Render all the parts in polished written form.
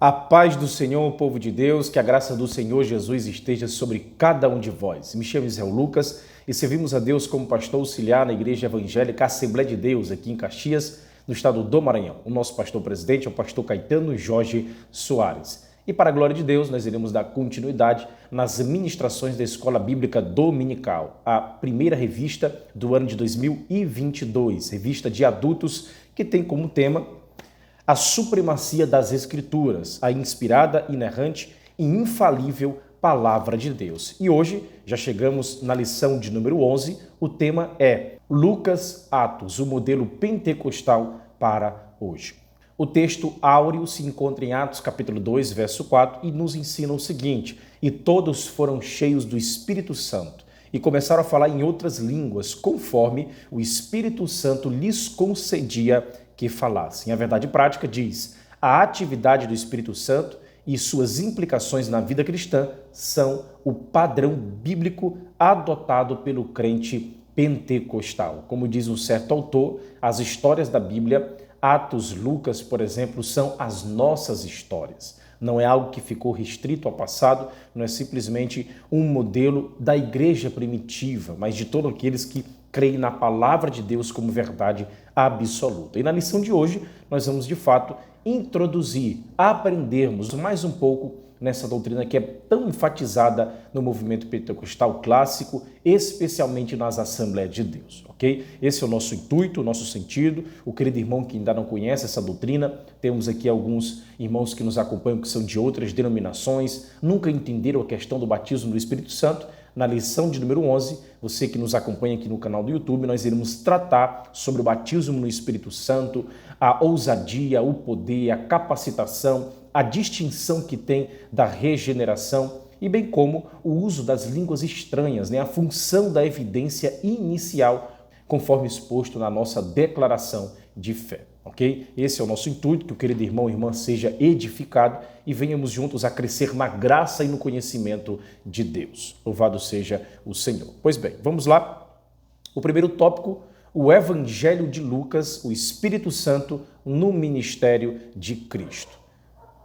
A paz do Senhor, povo de Deus, que a graça do Senhor Jesus esteja sobre cada um de vós. Me chamo Israel Lucas e servimos a Deus como pastor auxiliar na Igreja Evangélica Assembleia de Deus, aqui em Caxias, no estado do Maranhão. O nosso pastor presidente é o pastor Caetano Jorge Soares. E para a glória de Deus, nós iremos dar continuidade nas ministrações da Escola Bíblica Dominical, a primeira revista do ano de 2022, revista de adultos que tem como tema a supremacia das Escrituras, a inspirada, inerrante e infalível Palavra de Deus. E hoje já chegamos na lição de número 11, o tema é Lucas Atos, o modelo pentecostal para hoje. O texto áureo se encontra em Atos capítulo 2, verso 4 e nos ensina o seguinte: e todos foram cheios do Espírito Santo e começaram a falar em outras línguas, conforme o Espírito Santo lhes concedia que falassem. A verdade prática diz: a atividade do Espírito Santo e suas implicações na vida cristã são o padrão bíblico adotado pelo crente pentecostal. Como diz um certo autor, as histórias da Bíblia, Atos, Lucas, por exemplo, são as nossas histórias. Não é algo que ficou restrito ao passado, não é simplesmente um modelo da igreja primitiva, mas de todos aqueles que creem na palavra de Deus como verdade absoluta. E na lição de hoje, nós vamos, de fato, introduzir, aprendermos mais um pouco nessa doutrina que é tão enfatizada no movimento pentecostal clássico, especialmente nas Assembleias de Deus, ok? Esse é o nosso intuito, o nosso sentido. O querido irmão que ainda não conhece essa doutrina, temos aqui alguns irmãos que nos acompanham que são de outras denominações, nunca entenderam a questão do batismo do Espírito Santo. Na lição de número 11, você que nos acompanha aqui no canal do YouTube, nós iremos tratar sobre o batismo no Espírito Santo, a ousadia, o poder, a capacitação, a distinção que tem da regeneração e bem como o uso das línguas estranhas, a função da evidência inicial, conforme exposto na nossa declaração de fé. Ok? Esse é o nosso intuito, que o querido irmão e irmã seja edificado e venhamos juntos a crescer na graça e no conhecimento de Deus. Louvado seja o Senhor. Pois bem, vamos lá. O primeiro tópico, o Evangelho de Lucas, o Espírito Santo no ministério de Cristo.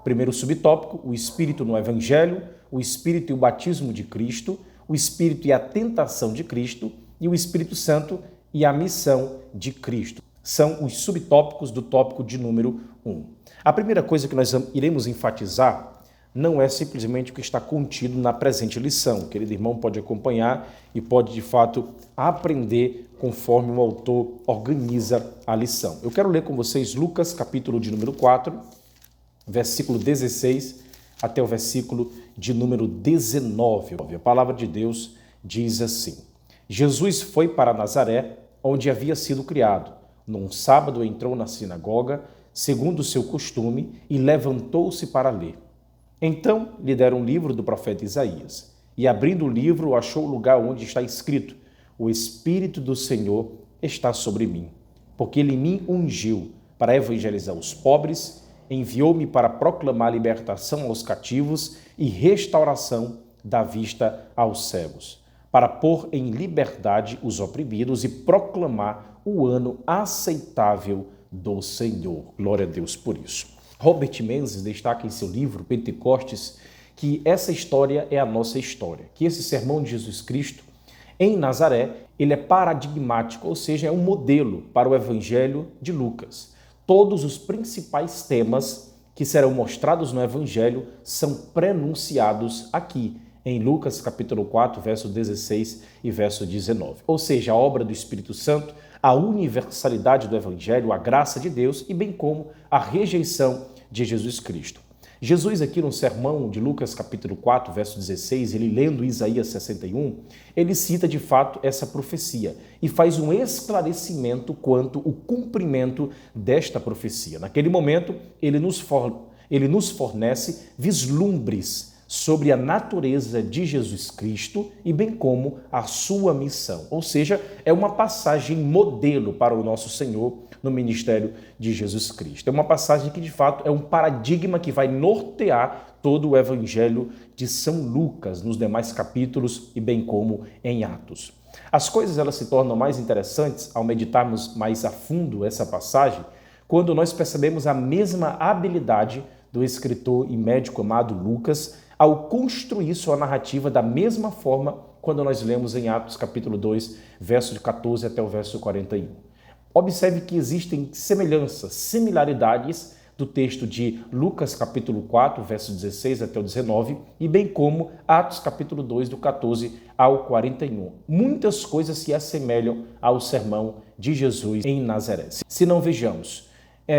Primeiro subtópico, o Espírito no Evangelho, o Espírito e o batismo de Cristo, o Espírito e a tentação de Cristo e o Espírito Santo e a missão de Cristo. São os subtópicos do tópico de número 1. A primeira coisa que nós iremos enfatizar não é simplesmente o que está contido na presente lição. O querido irmão pode acompanhar e pode, de fato, aprender conforme o autor organiza a lição. Eu quero ler com vocês Lucas, capítulo de número 4, versículo 16 até o versículo de número 19. A palavra de Deus diz assim: Jesus foi para Nazaré, onde havia sido criado. Num sábado entrou na sinagoga, segundo o seu costume, e levantou-se para ler. Então lhe deram um livro do profeta Isaías, e abrindo o livro achou o lugar onde está escrito: o Espírito do Senhor está sobre mim, porque ele me ungiu para evangelizar os pobres, enviou-me para proclamar libertação aos cativos e restauração da vista aos cegos, para pôr em liberdade os oprimidos e proclamar o ano aceitável do Senhor. Glória a Deus por isso. Robert Menzies destaca em seu livro Pentecostes que essa história é a nossa história, que esse sermão de Jesus Cristo em Nazaré, ele é paradigmático, ou seja, é um modelo para o Evangelho de Lucas. Todos os principais temas que serão mostrados no Evangelho são prenunciados aqui, em Lucas capítulo 4, verso 16 e verso 19. Ou seja, a obra do Espírito Santo, a universalidade do Evangelho, a graça de Deus e bem como a rejeição de Jesus Cristo. Jesus aqui no sermão de Lucas capítulo 4, verso 16, ele lendo Isaías 61, ele cita de fato essa profecia e faz um esclarecimento quanto ao cumprimento desta profecia. Naquele momento, ele nos fornece vislumbres sobre a natureza de Jesus Cristo e bem como a sua missão. Ou seja, é uma passagem modelo para o nosso Senhor no ministério de Jesus Cristo. É uma passagem que, de fato, é um paradigma que vai nortear todo o Evangelho de São Lucas nos demais capítulos e bem como em Atos. As coisas elas se tornam mais interessantes ao meditarmos mais a fundo essa passagem, quando nós percebemos a mesma habilidade do escritor e médico amado Lucas ao construir sua narrativa da mesma forma quando nós lemos em Atos capítulo 2, verso de 14 até o verso 41. Observe que existem semelhanças, similaridades do texto de Lucas capítulo 4, verso 16 até o 19, e bem como Atos capítulo 2, do 14 ao 41. Muitas coisas se assemelham ao sermão de Jesus em Nazaré. Se não vejamos,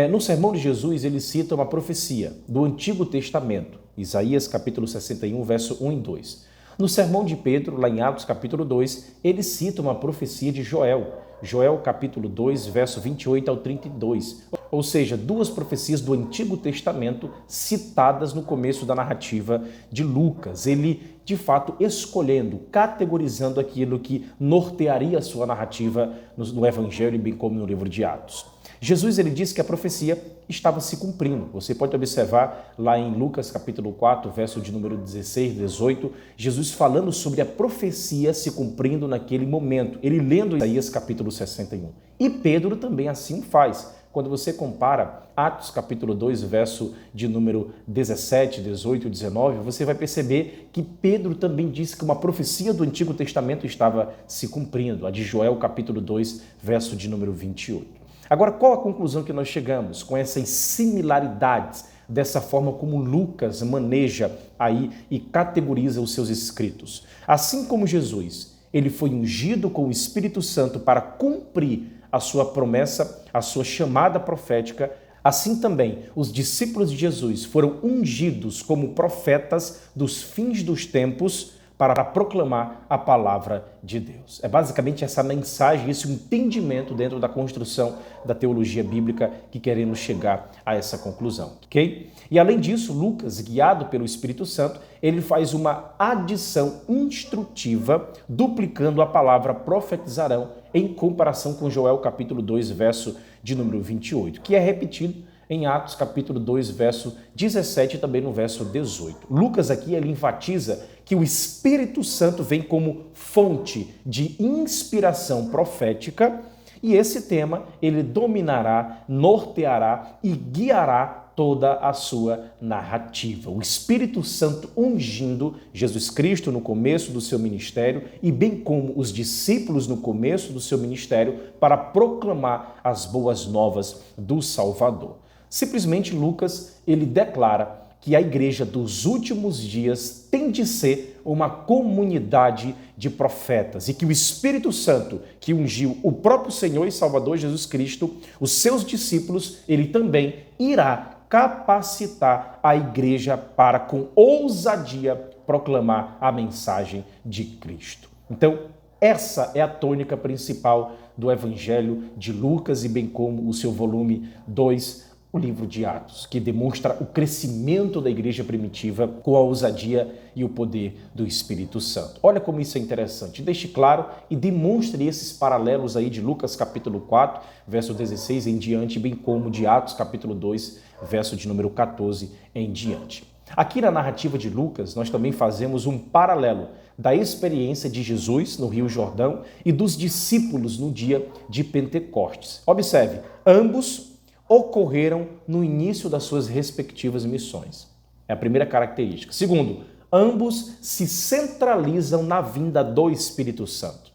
no sermão de Jesus ele cita uma profecia do Antigo Testamento, Isaías capítulo 61, verso 1 e 2. No sermão de Pedro, lá em Atos capítulo 2, ele cita uma profecia de Joel capítulo 2, verso 28 ao 32. Ou seja, duas profecias do Antigo Testamento citadas no começo da narrativa de Lucas. Ele, de fato, escolhendo, categorizando aquilo que nortearia a sua narrativa no Evangelho, bem como no livro de Atos. Jesus ele disse que a profecia estava se cumprindo. Você pode observar lá em Lucas capítulo 4, verso de número 16, 18, Jesus falando sobre a profecia se cumprindo naquele momento. Ele lendo Isaías capítulo 61. E Pedro também assim faz. Quando você compara Atos capítulo 2, verso de número 17, 18 e 19, você vai perceber que Pedro também disse que uma profecia do Antigo Testamento estava se cumprindo, a de Joel capítulo 2, verso de número 28. Agora, qual a conclusão que nós chegamos com essas similaridades dessa forma como Lucas maneja aí e categoriza os seus escritos? Assim como Jesus, ele foi ungido com o Espírito Santo para cumprir a sua promessa, a sua chamada profética, assim também os discípulos de Jesus foram ungidos como profetas dos fins dos tempos para proclamar a palavra de Deus. É basicamente essa mensagem, esse entendimento dentro da construção da teologia bíblica que queremos chegar a essa conclusão, ok? E além disso, Lucas, guiado pelo Espírito Santo, ele faz uma adição instrutiva, duplicando a palavra profetizarão em comparação com Joel capítulo 2, verso de número 28, que é repetido em Atos capítulo 2, verso 17 e também no verso 18. Lucas aqui ele enfatiza que o Espírito Santo vem como fonte de inspiração profética e esse tema ele dominará, norteará e guiará toda a sua narrativa. O Espírito Santo ungindo Jesus Cristo no começo do seu ministério e bem como os discípulos no começo do seu ministério para proclamar as boas novas do Salvador. Simplesmente Lucas, ele declara que a igreja dos últimos dias tem de ser uma comunidade de profetas e que o Espírito Santo, que ungiu o próprio Senhor e Salvador Jesus Cristo, os seus discípulos, ele também irá capacitar a igreja para, com ousadia, proclamar a mensagem de Cristo. Então, essa é a tônica principal do Evangelho de Lucas e bem como o seu volume 2, o livro de Atos, que demonstra o crescimento da igreja primitiva com a ousadia e o poder do Espírito Santo. Olha como isso é interessante. Deixe claro e demonstre esses paralelos aí de Lucas capítulo 4, verso 16 em diante, bem como de Atos capítulo 2, verso de número 14 em diante. Aqui na narrativa de Lucas, nós também fazemos um paralelo da experiência de Jesus no Rio Jordão e dos discípulos no dia de Pentecostes. Observe, ambos ocorreram no início das suas respectivas missões. É a primeira característica. Segundo, ambos se centralizam na vinda do Espírito Santo.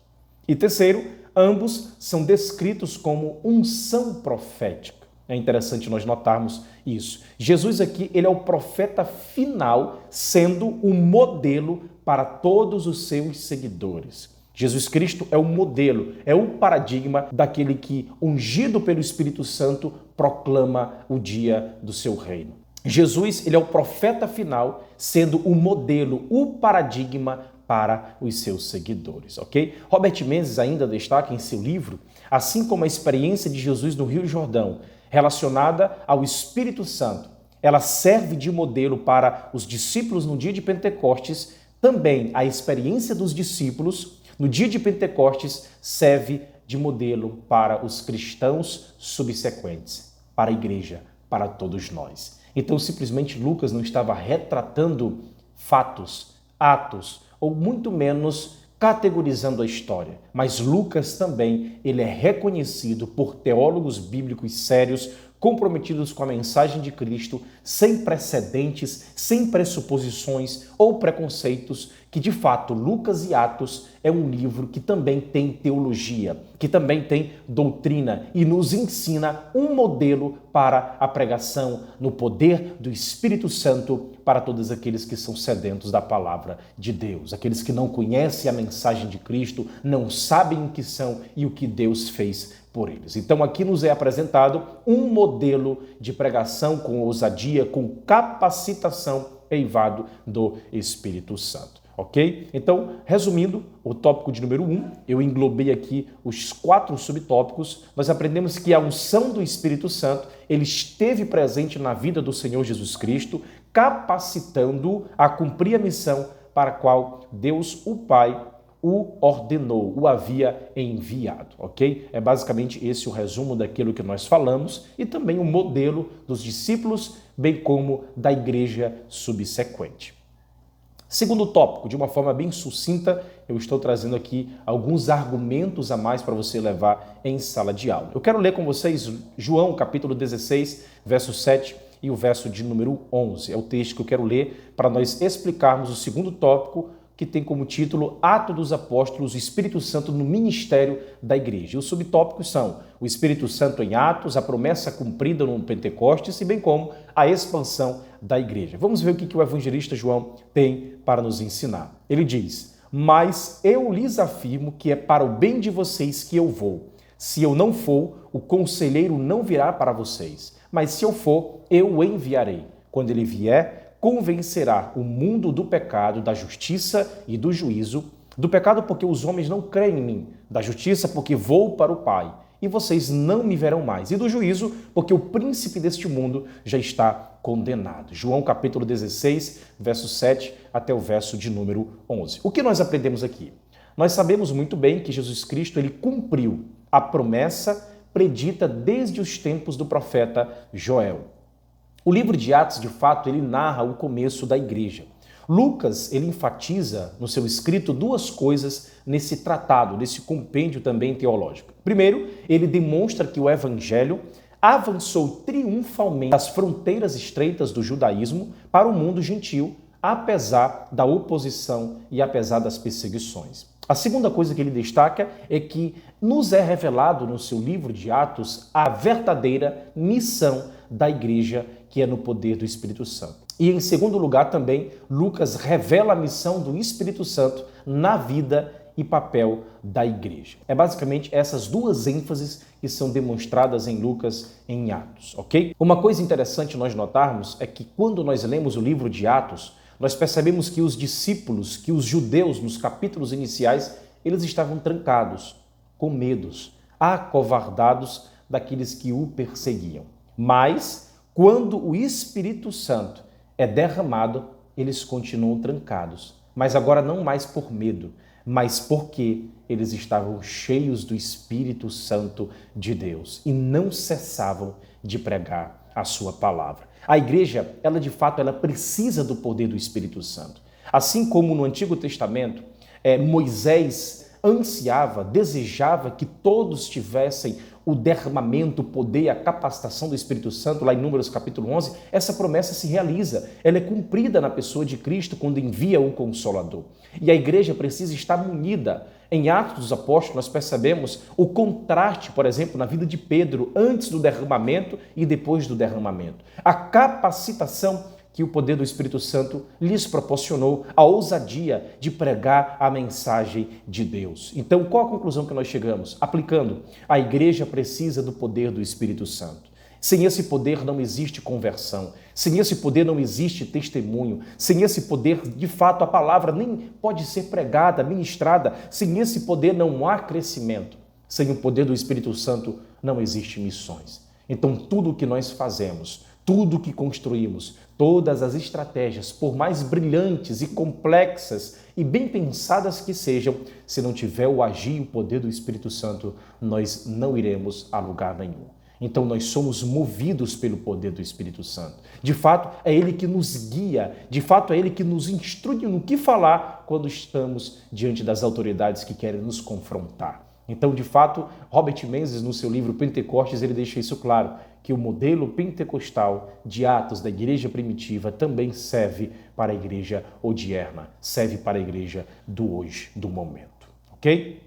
E terceiro, ambos são descritos como unção profética. É interessante nós notarmos isso. Jesus aqui, ele é o profeta final, sendo o modelo para todos os seus seguidores. Jesus Cristo é o modelo, é o paradigma daquele que, ungido pelo Espírito Santo, proclama o dia do seu reino. Jesus, ele é o profeta final, sendo o modelo, o paradigma para os seus seguidores, ok? Robert Menzies ainda destaca em seu livro, assim como a experiência de Jesus no Rio Jordão, relacionada ao Espírito Santo, ela serve de modelo para os discípulos no dia de Pentecostes, também a experiência dos discípulos no dia de Pentecostes serve de modelo para os cristãos subsequentes, para a igreja, para todos nós. Então, simplesmente Lucas não estava retratando fatos, atos, ou muito menos categorizando a história. Mas Lucas também, ele é reconhecido por teólogos bíblicos sérios comprometidos com a mensagem de Cristo, sem precedentes, sem pressuposições ou preconceitos, que de fato Lucas e Atos é um livro que também tem teologia, que também tem doutrina e nos ensina um modelo para a pregação no poder do Espírito Santo para todos aqueles que são sedentos da palavra de Deus, aqueles que não conhecem a mensagem de Cristo, não sabem o que são e o que Deus fez por eles. Então aqui nos é apresentado um modelo de pregação com ousadia, com capacitação eivado do Espírito Santo. Ok? Então, resumindo, o tópico de número 1, eu englobei aqui os 4 subtópicos. Nós aprendemos que a unção do Espírito Santo, ele esteve presente na vida do Senhor Jesus Cristo, capacitando-o a cumprir a missão para a qual Deus, o Pai, o ordenou, o havia enviado, ok? É basicamente esse o resumo daquilo que nós falamos e também o modelo dos discípulos, bem como da igreja subsequente. Segundo tópico, de uma forma bem sucinta, eu estou trazendo aqui alguns argumentos a mais para você levar em sala de aula. Eu quero ler com vocês João, capítulo 16, verso 7 e o verso de número 11. É o texto que eu quero ler para nós explicarmos o segundo tópico, que tem como título Atos dos Apóstolos, o Espírito Santo no ministério da igreja. E os subtópicos são o Espírito Santo em Atos, a promessa cumprida no Pentecostes e bem como a expansão da igreja. Vamos ver o que o evangelista João tem para nos ensinar. Ele diz: mas eu lhes afirmo que é para o bem de vocês que eu vou. Se eu não for, o conselheiro não virá para vocês, mas se eu for, eu o enviarei. Quando ele vier, convencerá o mundo do pecado, da justiça e do juízo. Do pecado porque os homens não creem em mim, da justiça porque vou para o Pai e vocês não me verão mais, e do juízo porque o príncipe deste mundo já está condenado. João capítulo 16, verso 7 até o verso de número 11. O que nós aprendemos aqui? Nós sabemos muito bem que Jesus Cristo ele cumpriu a promessa predita desde os tempos do profeta Joel. O livro de Atos, de fato, ele narra o começo da igreja. Lucas, ele enfatiza no seu escrito 2 coisas nesse tratado, nesse compêndio também teológico. Primeiro, ele demonstra que o evangelho avançou triunfalmente das fronteiras estreitas do judaísmo para o mundo gentil, apesar da oposição e apesar das perseguições. A segunda coisa que ele destaca é que nos é revelado no seu livro de Atos a verdadeira missão da igreja, que é no poder do Espírito Santo. E em segundo lugar também, Lucas revela a missão do Espírito Santo na vida e papel da igreja. É basicamente essas 2 ênfases que são demonstradas em Lucas e em Atos, ok? Uma coisa interessante nós notarmos é que quando nós lemos o livro de Atos, nós percebemos que os discípulos, que os judeus nos capítulos iniciais, eles estavam trancados, com medos, acovardados daqueles que o perseguiam. Mas, quando o Espírito Santo é derramado, eles continuam trancados. Mas agora não mais por medo, mas porque eles estavam cheios do Espírito Santo de Deus e não cessavam de pregar a sua palavra. A igreja, ela de fato, ela precisa do poder do Espírito Santo. Assim como no Antigo Testamento, Moisés ansiava, desejava que todos tivessem o derramamento, o poder, a capacitação do Espírito Santo, lá em Números capítulo 11, essa promessa se realiza. Ela é cumprida na pessoa de Cristo quando envia o Consolador. E a igreja precisa estar munida. Em Atos dos Apóstolos, nós percebemos o contraste, por exemplo, na vida de Pedro, antes do derramamento e depois do derramamento. A capacitação que o poder do Espírito Santo lhes proporcionou, a ousadia de pregar a mensagem de Deus. Então, qual a conclusão que nós chegamos? Aplicando, a igreja precisa do poder do Espírito Santo. Sem esse poder não existe conversão, sem esse poder não existe testemunho, sem esse poder, de fato, a palavra nem pode ser pregada, ministrada, sem esse poder não há crescimento. Sem o poder do Espírito Santo não existe missões. Então, tudo o que nós fazemos, tudo o que construímos, todas as estratégias, por mais brilhantes e complexas e bem pensadas que sejam, se não tiver o agir e o poder do Espírito Santo, nós não iremos a lugar nenhum. Então nós somos movidos pelo poder do Espírito Santo. De fato, é Ele que nos guia, de fato é Ele que nos instrui no que falar quando estamos diante das autoridades que querem nos confrontar. Então, de fato, Robert Menzies, no seu livro Pentecostes, ele deixa isso claro, que o modelo pentecostal de Atos da igreja primitiva também serve para a igreja odierna, serve para a igreja do hoje, do momento, ok?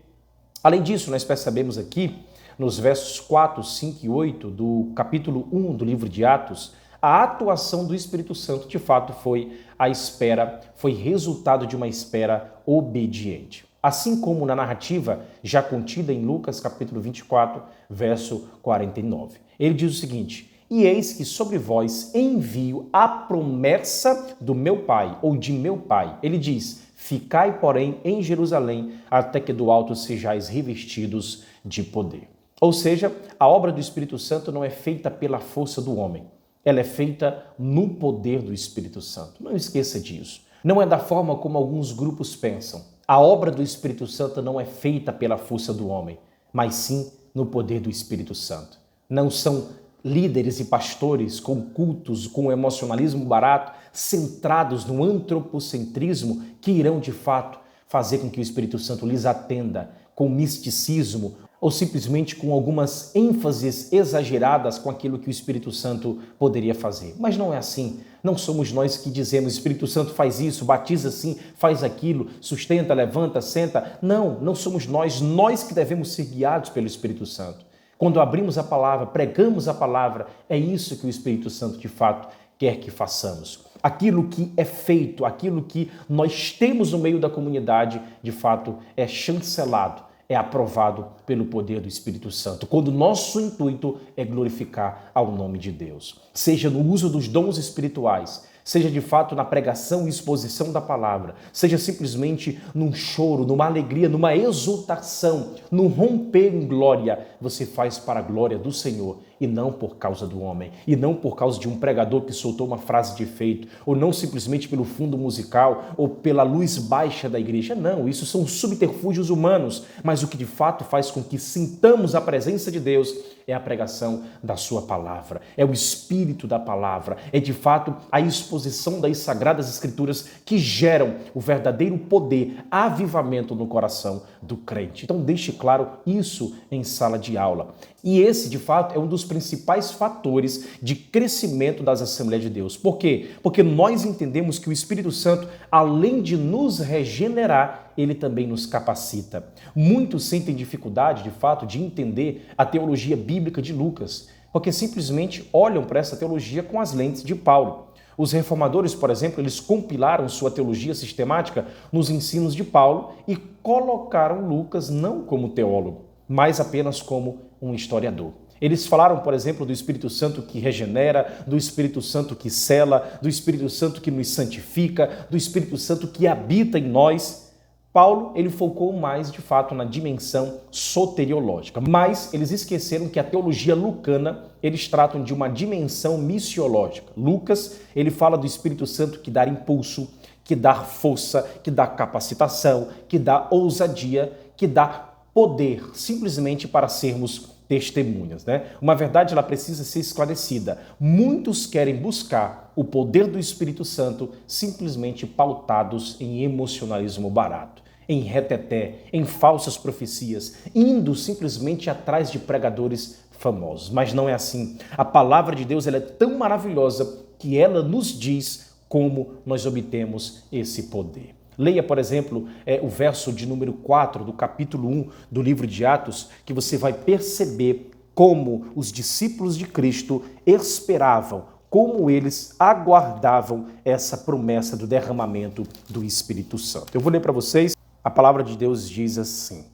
Além disso, nós percebemos aqui, nos versos 4, 5 e 8 do capítulo 1 do livro de Atos, a atuação do Espírito Santo, de fato, foi resultado de uma espera obediente. Assim como na narrativa já contida em Lucas capítulo 24, verso 49. Ele diz o seguinte: e eis que sobre vós envio a promessa do meu Pai, ou de meu Pai. Ele diz: ficai, porém, em Jerusalém, até que do alto sejais revestidos de poder. Ou seja, a obra do Espírito Santo não é feita pela força do homem. Ela é feita no poder do Espírito Santo. Não esqueça disso. Não é da forma como alguns grupos pensam. A obra do Espírito Santo não é feita pela força do homem, mas sim no poder do Espírito Santo. Não são líderes e pastores com cultos, com emocionalismo barato, centrados no antropocentrismo, que irão de fato fazer com que o Espírito Santo lhes atenda com misticismo ou simplesmente com algumas ênfases exageradas com aquilo que o Espírito Santo poderia fazer. Mas não é assim. Não somos nós que dizemos: Espírito Santo faz isso, batiza assim, faz aquilo, sustenta, levanta, senta. Não somos nós que devemos ser guiados pelo Espírito Santo. Quando abrimos a palavra, pregamos a palavra, é isso que o Espírito Santo de fato quer que façamos. Aquilo que é feito, aquilo que nós temos no meio da comunidade, de fato é chancelado, é aprovado pelo poder do Espírito Santo, quando o nosso intuito é glorificar ao nome de Deus. Seja no uso dos dons espirituais, seja de fato na pregação e exposição da palavra, seja simplesmente num choro, numa alegria, numa exultação, num romper em glória, você faz para a glória do Senhor e não por causa do homem, e não por causa de um pregador que soltou uma frase de efeito, ou não simplesmente pelo fundo musical, ou pela luz baixa da igreja. Não, isso são subterfúgios humanos, mas o que de fato faz com que sintamos a presença de Deus é a pregação da sua palavra, é o espírito da palavra, é de fato a exposição das sagradas escrituras que geram o verdadeiro poder, avivamento no coração do crente. Então deixe claro isso em sala de aula. E esse, de fato, é um dos principais fatores de crescimento das Assembleias de Deus. Por quê? Porque nós entendemos que o Espírito Santo, além de nos regenerar, ele também nos capacita. Muitos sentem dificuldade, de fato, de entender a teologia bíblica de Lucas, porque simplesmente olham para essa teologia com as lentes de Paulo. Os reformadores, por exemplo, eles compilaram sua teologia sistemática nos ensinos de Paulo e colocaram Lucas não como teólogo, mas apenas como um historiador. Eles falaram, por exemplo, do Espírito Santo que regenera, do Espírito Santo que sela, do Espírito Santo que nos santifica, do Espírito Santo que habita em nós. Paulo, ele focou mais, de fato, na dimensão soteriológica, mas eles esqueceram que a teologia lucana, eles tratam de uma dimensão missiológica. Lucas, ele fala do Espírito Santo que dá impulso, que dá força, que dá capacitação, que dá ousadia, que dá poder, simplesmente para sermos testemunhas, né? Uma verdade, ela precisa ser esclarecida. Muitos querem buscar o poder do Espírito Santo simplesmente pautados em emocionalismo barato, em reteté, em falsas profecias, indo simplesmente atrás de pregadores famosos. Mas não é assim. A palavra de Deus, ela é tão maravilhosa que ela nos diz como nós obtemos esse poder. Leia, por exemplo, o verso de número 4 do capítulo 1 do livro de Atos, que você vai perceber como os discípulos de Cristo esperavam, como eles aguardavam essa promessa do derramamento do Espírito Santo. Eu vou ler para vocês, a palavra de Deus diz assim: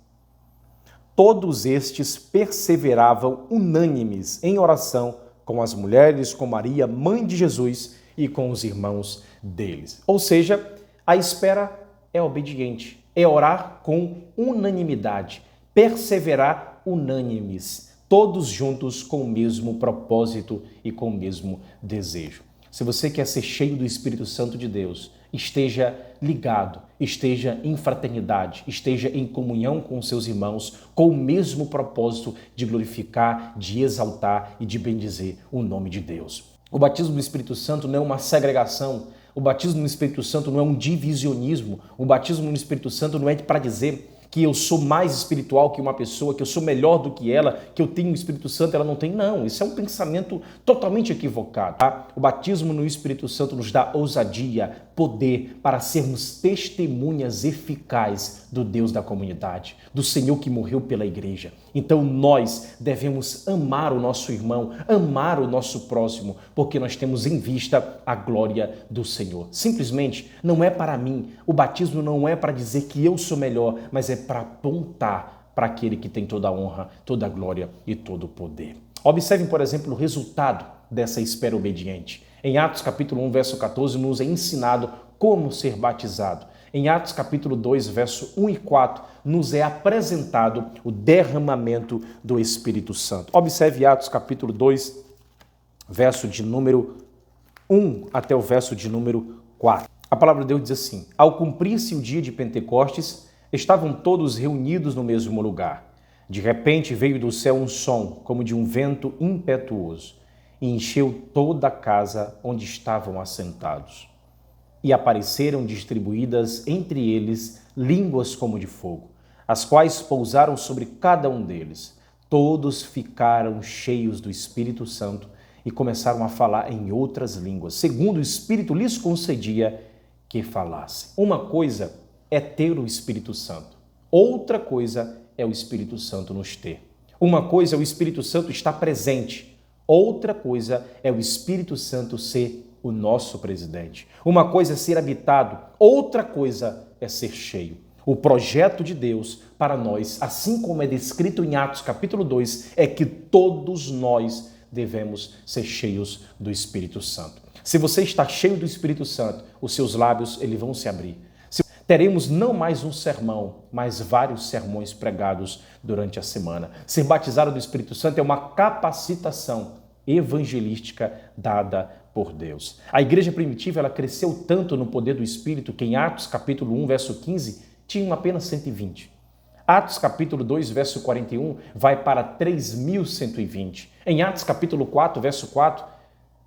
todos estes perseveravam unânimes em oração com as mulheres, com Maria, mãe de Jesus, e com os irmãos deles. Ou seja, a espera é obediente, é orar com unanimidade, perseverar unânimes, todos juntos com o mesmo propósito e com o mesmo desejo. Se você quer ser cheio do Espírito Santo de Deus, esteja ligado, esteja em fraternidade, esteja em comunhão com seus irmãos, com o mesmo propósito de glorificar, de exaltar e de bendizer o nome de Deus. O batismo do Espírito Santo não é uma segregação. O batismo no Espírito Santo não é um divisionismo. O batismo no Espírito Santo não é para dizer que eu sou mais espiritual que uma pessoa, que eu sou melhor do que ela, que eu tenho o Espírito Santo, ela não tem. Não, isso é um pensamento totalmente equivocado. Tá? O batismo no Espírito Santo nos dá ousadia, poder para sermos testemunhas eficazes do Deus da comunidade, do Senhor que morreu pela igreja. Então nós devemos amar o nosso irmão, amar o nosso próximo, porque nós temos em vista a glória do Senhor. Simplesmente não é para mim, o batismo não é para dizer que eu sou melhor, mas é para apontar para aquele que tem toda a honra, toda a glória e todo o poder. Observem, por exemplo, o resultado dessa espera obediente. Em Atos capítulo 1, verso 14, nos é ensinado como ser batizado. Em Atos capítulo 2, verso 1 e 4, nos é apresentado o derramamento do Espírito Santo. Observe Atos capítulo 2, verso de número 1 até o verso de número 4. A palavra de Deus diz assim: ao cumprir-se o dia de Pentecostes, estavam todos reunidos no mesmo lugar. De repente veio do céu um som, como de um vento impetuoso, e encheu toda a casa onde estavam assentados. E apareceram distribuídas entre eles línguas como de fogo, as quais pousaram sobre cada um deles. Todos ficaram cheios do Espírito Santo e começaram a falar em outras línguas, segundo o Espírito lhes concedia que falassem. Uma coisa é ter o Espírito Santo, outra coisa é o Espírito Santo nos ter. Uma coisa é o Espírito Santo estar presente, outra coisa é o Espírito Santo ser o nosso presidente. Uma coisa é ser habitado, outra coisa é ser cheio. O projeto de Deus para nós, assim como é descrito em Atos capítulo 2, é que todos nós devemos ser cheios do Espírito Santo. Se você está cheio do Espírito Santo, os seus lábios eles vão se abrir. Teremos não mais um sermão, mas vários sermões pregados durante a semana. Ser batizado do Espírito Santo é uma capacitação evangelística dada por Deus. A igreja primitiva ela cresceu tanto no poder do Espírito que em Atos capítulo 1, verso 15, tinham apenas 120. Atos capítulo 2, verso 41, vai para 3.120. Em Atos capítulo 4, verso 4,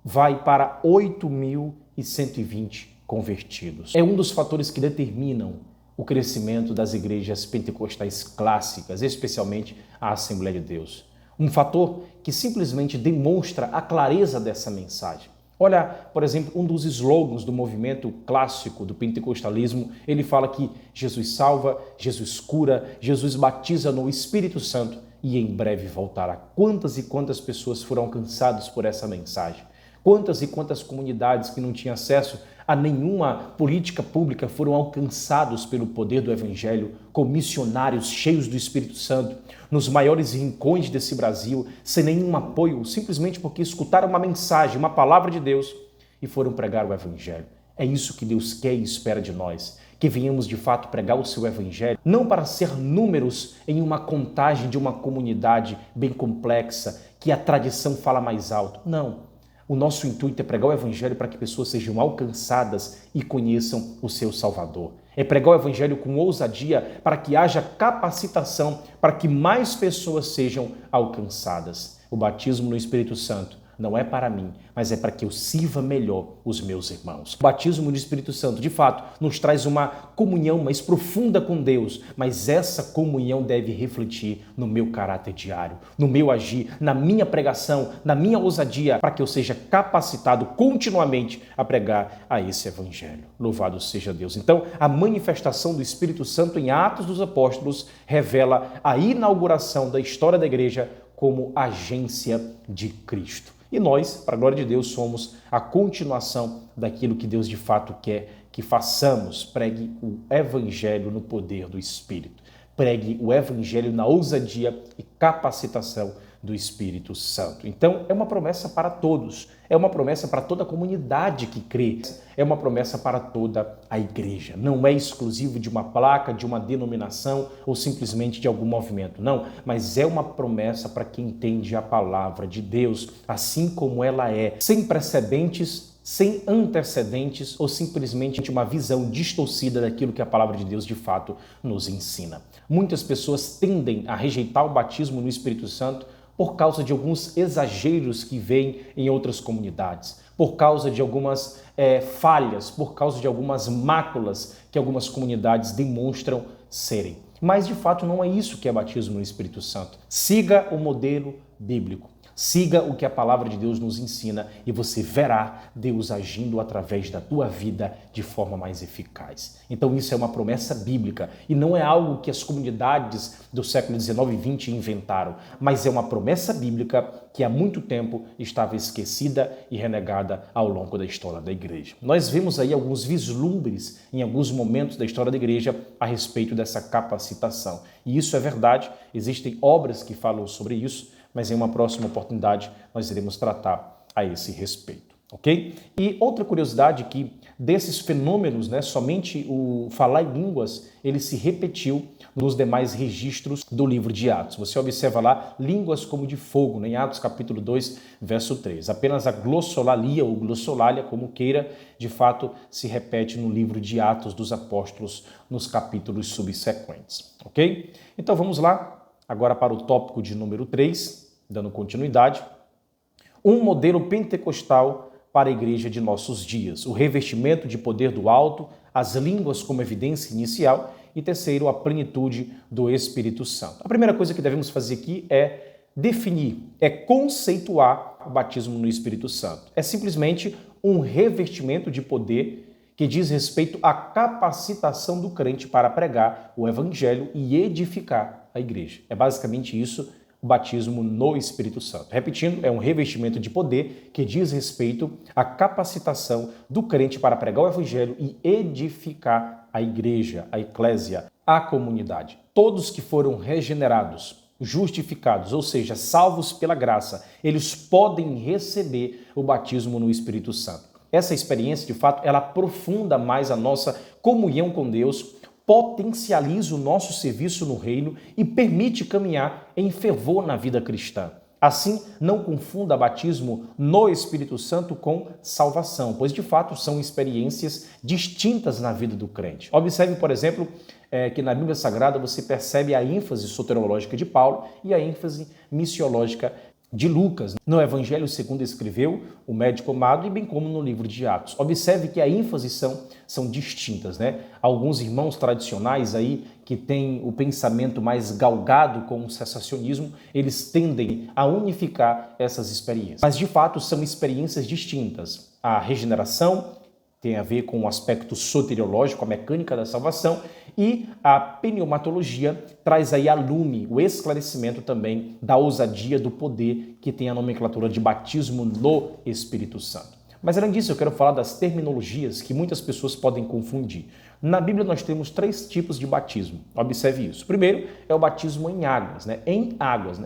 vai para 8.120 convertidos. É um dos fatores que determinam o crescimento das igrejas pentecostais clássicas, especialmente a Assembleia de Deus. Um fator que simplesmente demonstra a clareza dessa mensagem. Olha, por exemplo, um dos slogans do movimento clássico do pentecostalismo, ele fala que Jesus salva, Jesus cura, Jesus batiza no Espírito Santo e em breve voltará. Quantas e quantas pessoas foram alcançadas por essa mensagem? Quantas e quantas comunidades que não tinham acesso a nenhuma política pública foram alcançados pelo poder do Evangelho, com missionários cheios do Espírito Santo, nos maiores rincões desse Brasil, sem nenhum apoio, simplesmente porque escutaram uma mensagem, uma palavra de Deus e foram pregar o Evangelho. É isso que Deus quer e espera de nós, que venhamos de fato pregar o seu Evangelho, não para ser números em uma contagem de uma comunidade bem complexa, que a tradição fala mais alto. Não. O nosso intuito é pregar o Evangelho para que pessoas sejam alcançadas e conheçam o seu Salvador. É pregar o Evangelho com ousadia para que haja capacitação para que mais pessoas sejam alcançadas. O batismo no Espírito Santo não é para mim, mas é para que eu sirva melhor os meus irmãos. O batismo no Espírito Santo, de fato, nos traz uma comunhão mais profunda com Deus, mas essa comunhão deve refletir no meu caráter diário, no meu agir, na minha pregação, na minha ousadia, para que eu seja capacitado continuamente a pregar a esse Evangelho. Louvado seja Deus. Então, a manifestação do Espírito Santo em Atos dos Apóstolos revela a inauguração da história da igreja como agência de Cristo. E nós, para a glória de Deus, somos a continuação daquilo que Deus de fato quer que façamos. Pregue o Evangelho no poder do Espírito. Pregue o Evangelho na ousadia e capacitação do Espírito Santo. Então, é uma promessa para todos. É uma promessa para toda a comunidade que crê. É uma promessa para toda a igreja. Não é exclusivo de uma placa, de uma denominação ou simplesmente de algum movimento. Não, mas é uma promessa para quem entende a palavra de Deus, assim como ela é, sem precedentes, sem antecedentes ou simplesmente uma visão distorcida daquilo que a palavra de Deus de fato nos ensina. Muitas pessoas tendem a rejeitar o batismo no Espírito Santo por causa de alguns exageros que vêm em outras comunidades, por causa de algumas falhas, por causa de algumas máculas que algumas comunidades demonstram serem. Mas, de fato, não é isso que é batismo no Espírito Santo. Siga o modelo bíblico. Siga o que a palavra de Deus nos ensina e você verá Deus agindo através da tua vida de forma mais eficaz. Então isso é uma promessa bíblica e não é algo que as comunidades do século XIX e XX inventaram, mas é uma promessa bíblica que há muito tempo estava esquecida e renegada ao longo da história da igreja. Nós vemos aí alguns vislumbres em alguns momentos da história da igreja a respeito dessa capacitação. E isso é verdade, existem obras que falam sobre isso, mas em uma próxima oportunidade nós iremos tratar a esse respeito, ok? E outra curiosidade que desses fenômenos, somente o falar em línguas, ele se repetiu nos demais registros do livro de Atos. Você observa lá línguas como de fogo, em Atos capítulo 2, verso 3. Apenas a glossolalia ou glossolalia, como queira, de fato se repete no livro de Atos dos Apóstolos, nos capítulos subsequentes, ok? Então vamos lá, agora para o tópico de número 3, dando continuidade, um modelo pentecostal para a igreja de nossos dias, o revestimento de poder do alto, as línguas como evidência inicial e terceiro, a plenitude do Espírito Santo. A primeira coisa que devemos fazer aqui é definir, é conceituar o batismo no Espírito Santo. É simplesmente um revestimento de poder que diz respeito à capacitação do crente para pregar o evangelho e edificar a igreja. É basicamente isso, o batismo no Espírito Santo. Repetindo, é um revestimento de poder que diz respeito à capacitação do crente para pregar o evangelho e edificar a igreja, a eclésia, a comunidade. Todos que foram regenerados, justificados, ou seja, salvos pela graça, eles podem receber o batismo no Espírito Santo. Essa experiência, de fato, ela aprofunda mais a nossa comunhão com Deus, potencializa o nosso serviço no reino e permite caminhar em fervor na vida cristã. Assim, não confunda batismo no Espírito Santo com salvação, pois de fato são experiências distintas na vida do crente. Observe, por exemplo, que na Bíblia Sagrada você percebe a ênfase soteriológica de Paulo e a ênfase missiológica de Lucas, no Evangelho segundo escreveu o médico amado e bem como no livro de Atos. Observe que a ênfase são distintas, Alguns irmãos tradicionais aí que têm o pensamento mais galgado com o cessacionismo, eles tendem a unificar essas experiências. Mas de fato são experiências distintas. A regeneração tem a ver com o aspecto soteriológico, a mecânica da salvação, e a pneumatologia traz aí a lume, o esclarecimento também da ousadia do poder que tem a nomenclatura de batismo no Espírito Santo. Mas além disso, eu quero falar das terminologias que muitas pessoas podem confundir. Na Bíblia nós temos 3 tipos de batismo, observe isso. O primeiro é o batismo em águas,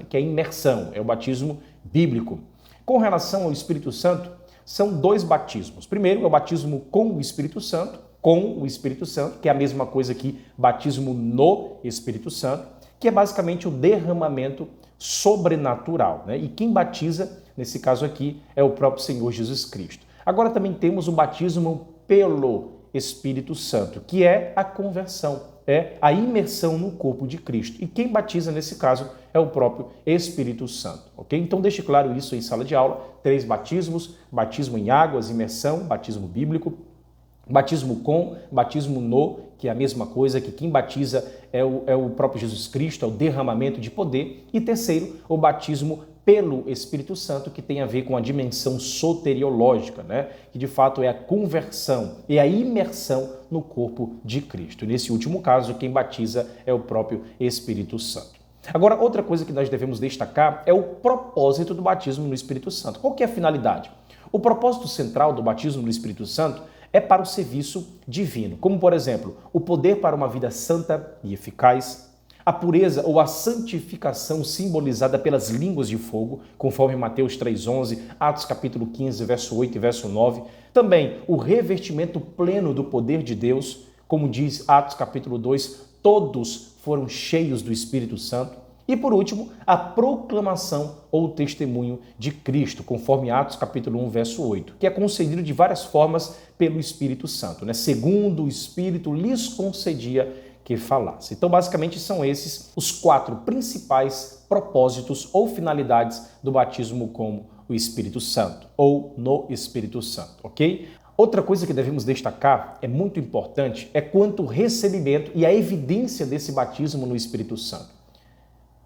que é a imersão, é o batismo bíblico. Com relação ao Espírito Santo, são 2 batismos. Primeiro é o batismo com o Espírito Santo, que é a mesma coisa que batismo no Espírito Santo, que é basicamente o derramamento sobrenatural, E quem batiza, nesse caso aqui, é o próprio Senhor Jesus Cristo. Agora também temos o batismo pelo Espírito Santo, que é a conversão, é a imersão no corpo de Cristo. E quem batiza, nesse caso, é o próprio Espírito Santo, ok? Então deixe claro isso em sala de aula, 3 batismos, batismo em águas, imersão, batismo bíblico, batismo com, batismo no, que é a mesma coisa, que quem batiza é o próprio Jesus Cristo, é o derramamento de poder. E terceiro, o batismo pelo Espírito Santo, que tem a ver com a dimensão soteriológica, que de fato é a conversão, é a imersão no corpo de Cristo. Nesse último caso, quem batiza é o próprio Espírito Santo. Agora, outra coisa que nós devemos destacar é o propósito do batismo no Espírito Santo. Qual que é a finalidade? O propósito central do batismo no Espírito Santo é para o serviço divino, como, por exemplo, o poder para uma vida santa e eficaz, a pureza ou a santificação simbolizada pelas línguas de fogo, conforme Mateus 3,11, Atos capítulo 15, verso 8 e verso 9. Também o revestimento pleno do poder de Deus, como diz Atos capítulo 2, todos foram cheios do Espírito Santo. E por último, a proclamação ou testemunho de Cristo, conforme Atos capítulo 1, verso 8, que é concedido de várias formas pelo Espírito Santo, Segundo o Espírito lhes concedia que falasse. Então, basicamente, são esses os 4 principais propósitos ou finalidades do batismo com o Espírito Santo, ou no Espírito Santo, ok? Outra coisa que devemos destacar, é muito importante, é quanto ao recebimento e a evidência desse batismo no Espírito Santo.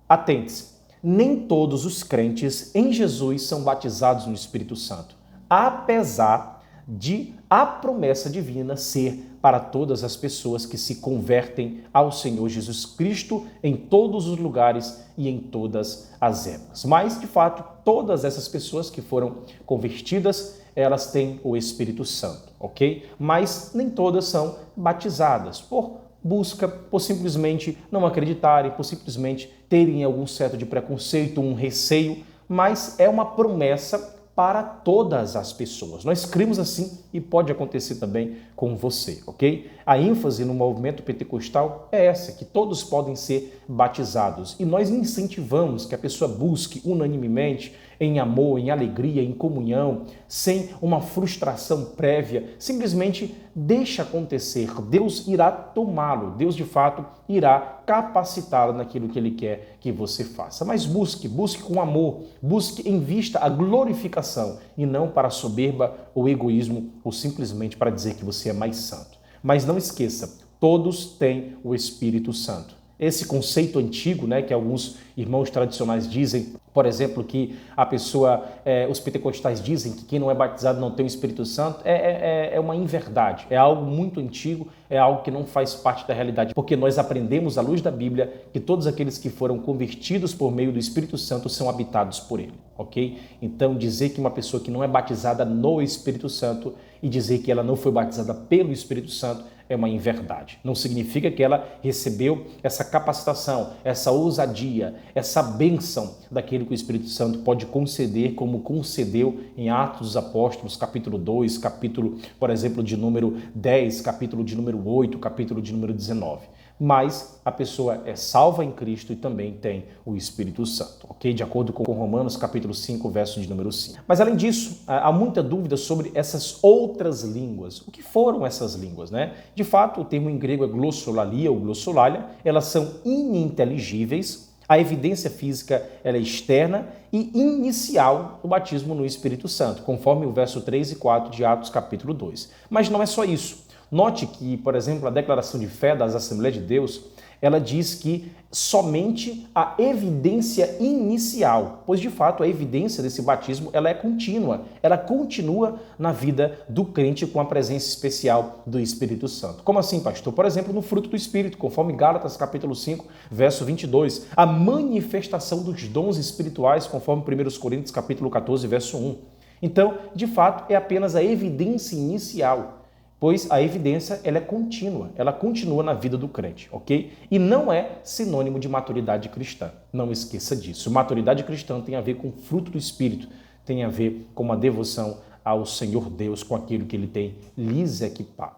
Atente-se, nem todos os crentes em Jesus são batizados no Espírito Santo, apesar de a promessa divina ser para todas as pessoas que se convertem ao Senhor Jesus Cristo em todos os lugares e em todas as épocas. Mas, de fato, todas essas pessoas que foram convertidas, elas têm o Espírito Santo, ok? Mas nem todas são batizadas por busca, por simplesmente não acreditarem, por simplesmente terem algum certo de preconceito, um receio, mas é uma promessa para todas as pessoas. Nós cremos assim e pode acontecer também com você, ok? A ênfase no movimento pentecostal é essa, que todos podem ser batizados. E nós incentivamos que a pessoa busque unanimemente, em amor, em alegria, em comunhão, sem uma frustração prévia, simplesmente deixa acontecer. Deus irá tomá-lo, Deus de fato irá capacitá-lo naquilo que Ele quer que você faça. Mas busque com amor, busque em vista a glorificação e não para a soberba ou egoísmo ou simplesmente para dizer que você é mais santo. Mas não esqueça, todos têm o Espírito Santo. Esse conceito antigo, né, que alguns irmãos tradicionais dizem, por exemplo, que a pessoa, os pentecostais dizem que quem não é batizado não tem o Espírito Santo, é uma inverdade, é algo muito antigo, é algo que não faz parte da realidade, porque nós aprendemos à luz da Bíblia que todos aqueles que foram convertidos por meio do Espírito Santo são habitados por Ele, ok? Então dizer que uma pessoa que não é batizada no Espírito Santo e dizer que ela não foi batizada pelo Espírito Santo é uma inverdade. Não significa que ela recebeu essa capacitação, essa ousadia, essa bênção daquele que o Espírito Santo pode conceder, como concedeu em Atos dos Apóstolos, capítulo 2, capítulo, por exemplo, de número 10, capítulo de número 8, capítulo de número 19. Mas a pessoa é salva em Cristo e também tem o Espírito Santo, ok? De acordo com Romanos, capítulo 5, verso de número 5. Mas além disso, há muita dúvida sobre essas outras línguas. O que foram essas línguas, né? De fato, o termo em grego é glossolalia ou glossolalia, elas são ininteligíveis, a evidência física ela é externa e inicial do batismo no Espírito Santo, conforme o verso 3 e 4 de Atos, capítulo 2. Mas não é só isso. Note que, por exemplo, a declaração de fé das Assembleias de Deus, ela diz que somente a evidência inicial, pois de fato a evidência desse batismo ela é contínua, ela continua na vida do crente com a presença especial do Espírito Santo. Como assim, pastor? Por exemplo, no fruto do Espírito, conforme Gálatas capítulo 5, verso 22, a manifestação dos dons espirituais, conforme 1 Coríntios capítulo 14, verso 1. Então, de fato, é apenas a evidência inicial, pois a evidência ela é contínua, ela continua na vida do crente, ok? E não é sinônimo de maturidade cristã, não esqueça disso. Maturidade cristã tem a ver com o fruto do Espírito, tem a ver com uma devoção ao Senhor Deus, com aquilo que Ele tem lhes equipado.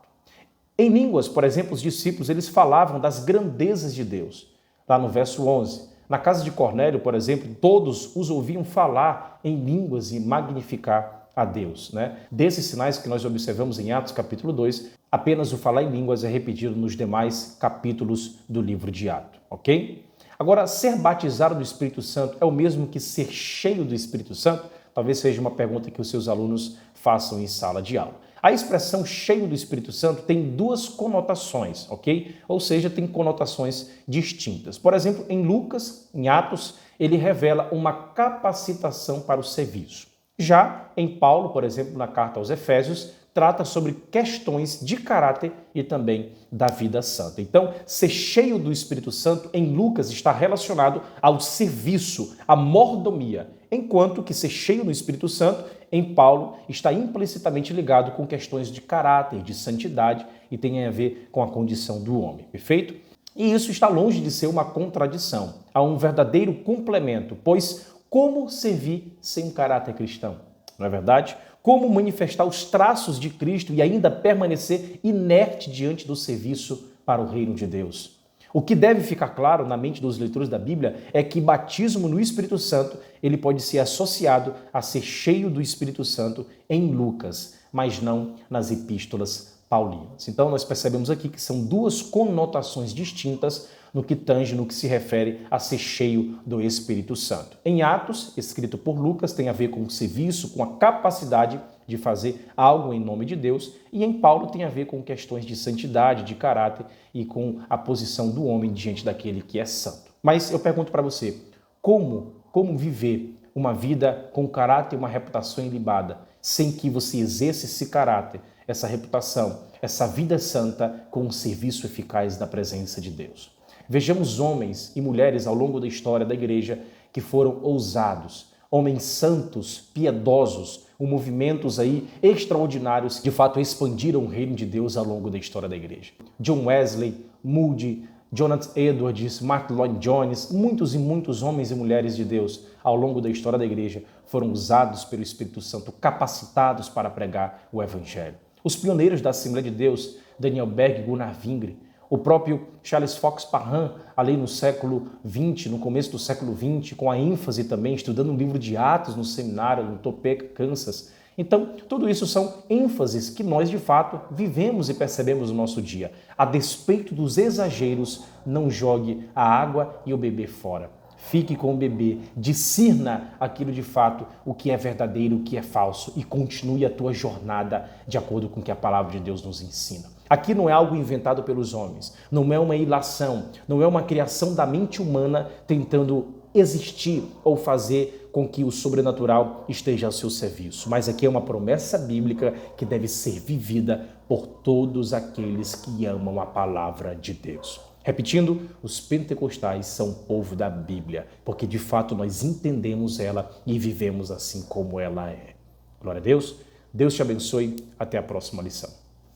Em línguas, por exemplo, os discípulos eles falavam das grandezas de Deus, lá no verso 11. Na casa de Cornélio, por exemplo, todos os ouviam falar em línguas e magnificar a Deus, né? Desses sinais que nós observamos em Atos capítulo 2, apenas o falar em línguas é repetido nos demais capítulos do livro de Atos, ok? Agora, ser batizado do Espírito Santo é o mesmo que ser cheio do Espírito Santo? Talvez seja uma pergunta que os seus alunos façam em sala de aula. A expressão cheio do Espírito Santo tem duas conotações, ok? Ou seja, tem conotações distintas. Por exemplo, em Lucas, em Atos, ele revela uma capacitação para o serviço. Já em Paulo, por exemplo, na carta aos Efésios, trata sobre questões de caráter e também da vida santa. Então, ser cheio do Espírito Santo em Lucas está relacionado ao serviço, à mordomia, enquanto que ser cheio do Espírito Santo em Paulo está implicitamente ligado com questões de caráter, de santidade e tem a ver com a condição do homem, perfeito? E isso está longe de ser uma contradição, há um verdadeiro complemento, pois como servir sem um caráter cristão? Não é verdade? Como manifestar os traços de Cristo e ainda permanecer inerte diante do serviço para o reino de Deus? O que deve ficar claro na mente dos leitores da Bíblia é que batismo no Espírito Santo ele pode ser associado a ser cheio do Espírito Santo em Lucas, mas não nas epístolas paulinas. Então nós percebemos aqui que são duas conotações distintas no que tange, no que se refere a ser cheio do Espírito Santo. Em Atos, escrito por Lucas, tem a ver com o serviço, com a capacidade de fazer algo em nome de Deus, e em Paulo tem a ver com questões de santidade, de caráter e com a posição do homem diante daquele que é santo. Mas eu pergunto para você, como viver uma vida com caráter e uma reputação ilibada, sem que você exerça esse caráter, essa reputação, essa vida santa com um serviço eficaz na presença de Deus? Vejamos homens e mulheres ao longo da história da igreja que foram ousados, homens santos, piedosos, movimentos aí extraordinários que de fato expandiram o reino de Deus ao longo da história da igreja. John Wesley, Moody, Jonathan Edwards, Mark Lloyd Jones, muitos e muitos homens e mulheres de Deus ao longo da história da igreja foram usados pelo Espírito Santo, capacitados para pregar o Evangelho. Os pioneiros da Assembleia de Deus, Daniel Berg e Gunnar Wingre, o próprio Charles Fox Parham, ali no século XX, no começo do século XX, com a ênfase também, estudando o livro de Atos no seminário em Topeka, Kansas. Então, tudo isso são ênfases que nós, de fato, vivemos e percebemos no nosso dia. A despeito dos exageros, não jogue a água e o bebê fora. Fique com o bebê, discirna aquilo de fato, o que é verdadeiro, o que é falso, e continue a tua jornada de acordo com o que a palavra de Deus nos ensina. Aqui não é algo inventado pelos homens, não é uma ilação, não é uma criação da mente humana tentando existir ou fazer com que o sobrenatural esteja ao seu serviço. Mas aqui é uma promessa bíblica que deve ser vivida por todos aqueles que amam a palavra de Deus. Repetindo, os pentecostais são o povo da Bíblia, porque de fato nós entendemos ela e vivemos assim como ela é. Glória a Deus. Deus te abençoe. Até a próxima lição.